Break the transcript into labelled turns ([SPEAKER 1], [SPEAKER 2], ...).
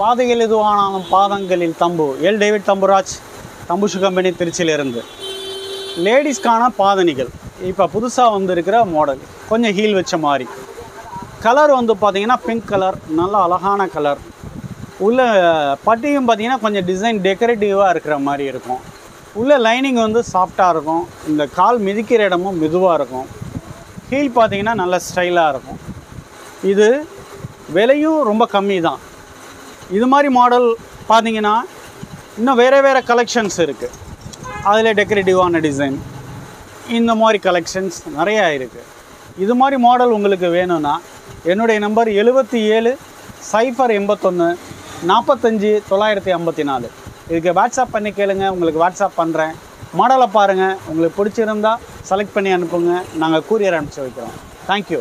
[SPEAKER 1] பாதைகள் எதுவானாலும் பாதங்களில் தம்பு. எல் டேவிட் தம்புராஜ், தம்புஷு கம்பெனி, திருச்சியிலிருந்து. லேடிஸ்க்கான பாதணிகள் இப்போ புதுசாக வந்திருக்கிற மாடல், கொஞ்சம் ஹீல் வச்ச மாதிரி. கலர் வந்து பார்த்திங்கன்னா பிங்க் கலர், நல்லா அழகான கலர். உள்ள பட்டியும் பார்த்திங்கன்னா கொஞ்சம் டிசைன் டெக்கரேட்டிவாக இருக்கிற மாதிரி இருக்கும். உள்ள லைனிங் வந்து சாஃப்டாக இருக்கும். இந்த கால் மிதிக்கிற இடமும் மெதுவாக இருக்கும். ஹீல் பார்த்திங்கன்னா நல்ல ஸ்டைலாக இருக்கும். இது விலையும் ரொம்ப கம்மி தான். இது மாதிரி மாடல் பார்த்திங்கன்னா இன்னும் வேறு கலெக்ஷன்ஸ் இருக்குது. அதில் டெக்கரேட்டிவான டிசைன் இந்த மாதிரி கலெக்ஷன்ஸ் நிறையா இருக்குது. இது மாதிரி மாடல் உங்களுக்கு வேணும்னா என்னுடைய நம்பர் 77 081 45 954. இதுக்கு வாட்ஸ்அப் பண்ணி கேளுங்க, உங்களுக்கு வாட்ஸ்அப் பண்ணுறேன். மாடலை பாருங்கள், உங்களுக்கு பிடிச்சிருந்தால் செலக்ட் பண்ணி அனுப்புங்க, நாங்கள் கூரியர் அனுப்பிச்சி வைக்கிறோம். தேங்க்யூ.